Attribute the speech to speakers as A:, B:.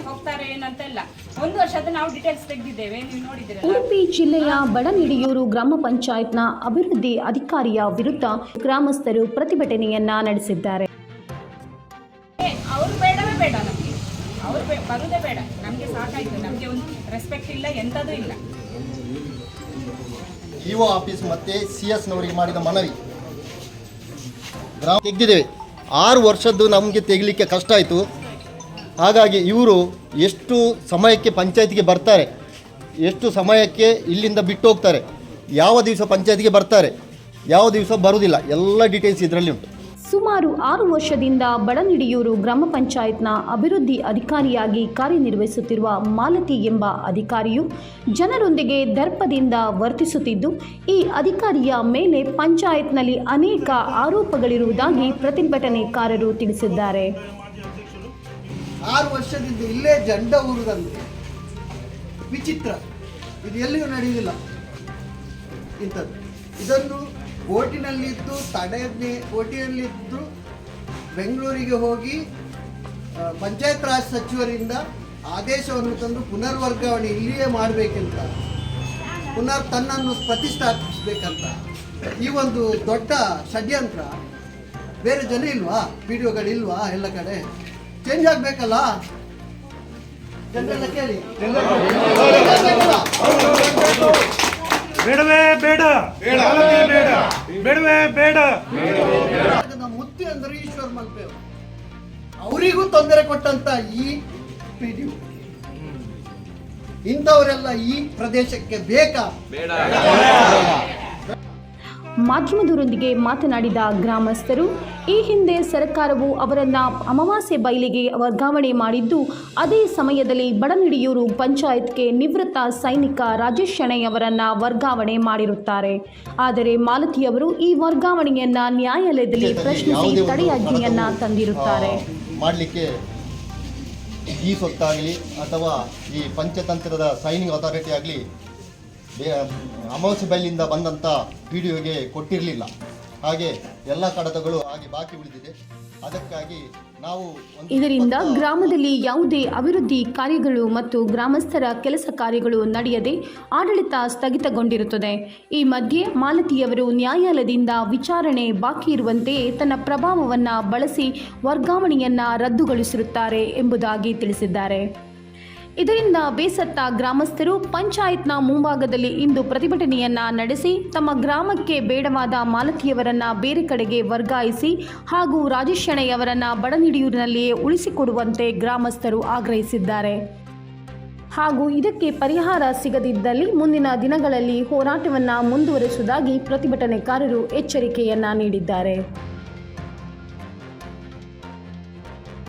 A: ಹೋಗ್ತಾರೆ ಏನಂತೆಲ್ಲ ಒಂದು ವರ್ಷದ ನಾವು ಡೀಟೇಲ್ಸ್ ತೆಗೆದಿದ್ದೇವೆ, ನೀವು ನೋಡಿದ್ದೀರಲ್ಲ.
B: ಉಡುಪಿ ಜಿಲ್ಲೆಯ ಬಡನಿಡಿಯೂರು ಗ್ರಾಮ ಪಂಚಾಯತ್ನ ಅಭಿವೃದ್ಧಿ ಅಧಿಕಾರಿಯ ವಿರುದ್ಧ ಗ್ರಾಮಸ್ಥರು ಪ್ರತಿಭಟನೆಯನ್ನ ನಡೆಸಿದ್ದಾರೆ.
A: ಅವರು ಬೇಡವೇ ಬೇಡ, ನಮಗೆ ಅವರು ಬರುವುದೇ ಬೇಡ, ನಮಗೆ ಸಾಕಾಯಿತು. ನಮಗೆ ಒಂದು ರೆಸ್ಪೆಕ್ಟ್ ಇಲ್ಲ, ಎಂಥದೂ ಇಲ್ಲ.
C: ಇಒ ಆಫೀಸ್ ಮತ್ತು CS ನವರಿಗೆ ಮಾಡಿದ ಮನವಿ ಗ್ರಾಮ ತೆಗೆದಿದ್ದೇವೆ. 6 ವರ್ಷದ್ದು ನಮಗೆ ತೆಗಲಿಕ್ಕೆ ಕಷ್ಟ ಆಯಿತು. ಹಾಗಾಗಿ ಇವರು ಎಷ್ಟು ಸಮಯಕ್ಕೆ ಪಂಚಾಯತಿಗೆ ಬರ್ತಾರೆ, ಎಷ್ಟು ಸಮಯಕ್ಕೆ ಇಲ್ಲಿಂದ ಬಿಟ್ಟು ಹೋಗ್ತಾರೆ, ಯಾವ ದಿವಸ ಪಂಚಾಯತಿಗೆ ಬರ್ತಾರೆ, ಯಾವ ದಿವಸ ಬರುವುದಿಲ್ಲ, ಎಲ್ಲ ಡೀಟೇಲ್ಸ್ ಇದರಲ್ಲಿ ಉಂಟು.
B: ಸುಮಾರು 6 ವರ್ಷದಿಂದ ಬಡನಿಡಿಯೂರು ಗ್ರಾಮ ಪಂಚಾಯತ್ನ ಅಭಿವೃದ್ಧಿ ಅಧಿಕಾರಿಯಾಗಿ ಕಾರ್ಯನಿರ್ವಹಿಸುತ್ತಿರುವ ಮಾಲತಿ ಎಂಬ ಅಧಿಕಾರಿಯು ಜನರೊಂದಿಗೆ ದರ್ಪದಿಂದ ವರ್ತಿಸುತ್ತಿದ್ದು, ಈ ಅಧಿಕಾರಿಯ ಮೇಲೆ ಪಂಚಾಯತ್ನಲ್ಲಿ ಅನೇಕ ಆರೋಪಗಳಿರುವುದಾಗಿ ಪ್ರತಿಭಟನೆಕಾರರು ತಿಳಿಸಿದ್ದಾರೆ.
D: 6 ವರ್ಷದಿಂದ ಇಲ್ಲೇ ಜಂಡ ಊರುದಂತೆ ವಿಚಿತ್ರ, ಇದು ಎಲ್ಲಿಯೂ ನಡೆಯುವುದಿಲ್ಲ ಇಂಥದ್ದು. ಇದನ್ನು ಕೋರ್ಟಿನಲ್ಲಿದ್ದು ಕೋರ್ಟಿನಲ್ಲಿದ್ದು ಬೆಂಗಳೂರಿಗೆ ಹೋಗಿ ಪಂಚಾಯತ್ ರಾಜ್ ಸಚಿವರಿಂದ ಆದೇಶವನ್ನು ತಂದು ಪುನರ್ವರ್ಗಾವಣೆ ಇಲ್ಲಿಯೇ ಮಾಡಬೇಕಂತ, ತನ್ನನ್ನು ಪ್ರತಿಷ್ಠಾಪಿಸಬೇಕಂತ ಈ ಒಂದು ದೊಡ್ಡ ಷಡ್ಯಂತ್ರ. ಬೇರೆ ಜನ ಇಲ್ವಾ, PDOಗಳಿಲ್ವಾ? ಎಲ್ಲ ಕಡೆ ಚೇಂಜ್ ಆಗಬೇಕಲ್ಲ, ಜನರೆಲ್ಲ ಕೇಳಿ.
E: ಬೇಡವೇ ಬೇಡ, ಬೇಡವೇ ಬೇಡ.
D: ಮುತ್ತಿ ಅಂದ್ರೆ ಈಶ್ವರ್ ಮಲ್ಪೆ ಅವರಿಗೂ ತೊಂದರೆ ಕೊಟ್ಟಂತ ಈ PDO, ಇಂಥವರೆಲ್ಲ ಈ ಪ್ರದೇಶಕ್ಕೆ ಬೇಕಾ?
B: ಮಾಧ್ಯಮದವರೊಂದಿಗೆ ಮಾತನಾಡಿದ ಗ್ರಾಮಸ್ಥರು, ಈ ಹಿಂದೆ ಸರ್ಕಾರವು ಅವರನ್ನು ಅಮಾವಾಸ್ಯೆ ಬಯಲಿಗೆ ವರ್ಗಾವಣೆ ಮಾಡಿದ್ದು, ಅದೇ ಸಮಯದಲ್ಲಿ ಬಡನಿಡಿಯೂರು ಪಂಚಾಯತ್ಗೆ ನಿವೃತ್ತ ಸೈನಿಕ ರಾಜೇಶ್ ಶೆಣೈ ಅವರನ್ನು ವರ್ಗಾವಣೆ ಮಾಡಿರುತ್ತಾರೆ. ಆದರೆ ಮಾಲತಿಯವರು ಈ ವರ್ಗಾವಣೆಯನ್ನ ನ್ಯಾಯಾಲಯದಲ್ಲಿ ಪ್ರಶ್ನಿಸಿ ತಡೆಯಾಜ್ಞೆಯನ್ನ ತಂದಿರುತ್ತಾರೆ.
C: ಮಾಡಲಿಕ್ಕೆ ಈ ಸೊತ್ತಾಗಲಿ ಅಥವಾ ಈ ಪಂಚತಂತ್ರದ ಸೈನಿಂಗ್ ಅಥಾರಿಟಿ ಆಗಲಿ ಅಮಾವಾಸ್ಯೆ ಬೈಲಿಂದ ಬಂದಂಥ PDOಗೆ ಕೊಟ್ಟಿರಲಿಲ್ಲ. ಹಾಗೆ ಎಲ್ಲ ಕಡತಗಳು ಹಾಗೆ ಬಾಕಿ ಉಳಿದಿದೆ. ಅದಕ್ಕಾಗಿ ನಾವು
B: ಇದರಿಂದ ಗ್ರಾಮದಲ್ಲಿ ಯಾವುದೇ ಅಭಿವೃದ್ಧಿ ಕಾರ್ಯಗಳು ಮತ್ತು ಗ್ರಾಮಸ್ಥರ ಕೆಲಸ ಕಾರ್ಯಗಳು ನಡೆಯದೆ ಆಡಳಿತ ಸ್ಥಗಿತಗೊಂಡಿರುತ್ತದೆ. ಈ ಮಧ್ಯೆ ಮಾಲತಿಯವರು ನ್ಯಾಯಾಲಯದಿಂದ ವಿಚಾರಣೆ ಬಾಕಿ ಇರುವಂತೆಯೇ ತನ್ನ ಪ್ರಭಾವವನ್ನು ಬಳಸಿ ವರ್ಗಾವಣೆಯನ್ನು ರದ್ದುಗೊಳಿಸಿರುತ್ತಾರೆ ಎಂಬುದಾಗಿ ತಿಳಿಸಿದ್ದಾರೆ. ಇದರಿಂದ ಬೇಸತ್ತ ಗ್ರಾಮಸ್ಥರು ಪಂಚಾಯತ್ನ ಮುಂಭಾಗದಲ್ಲಿ ಇಂದು ಪ್ರತಿಭಟನೆಯನ್ನ ನಡೆಸಿ ತಮ್ಮ ಗ್ರಾಮಕ್ಕೆ ಬೇಡವಾದ ಮಾಲತಿಯವರನ್ನ ಬೇರೆ ಕಡೆಗೆ ವರ್ಗಾಯಿಸಿ ಹಾಗೂ ರಾಜೇಶ್ ಶೆಣೈ ಅವರನ್ನ ಬಡನಿಡಿಯೂರಿನಲ್ಲಿಯೇ ಉಳಿಸಿಕೊಡುವಂತೆ ಗ್ರಾಮಸ್ಥರು ಆಗ್ರಹಿಸಿದ್ದಾರೆ. ಹಾಗೂ ಇದಕ್ಕೆ ಪರಿಹಾರ ಸಿಗದಿದ್ದಲ್ಲಿ ಮುಂದಿನ ದಿನಗಳಲ್ಲಿ ಹೋರಾಟವನ್ನು ಮುಂದುವರಿಸುವುದಾಗಿ ಪ್ರತಿಭಟನೆಕಾರರು ಎಚ್ಚರಿಕೆಯನ್ನ ನೀಡಿದ್ದಾರೆ.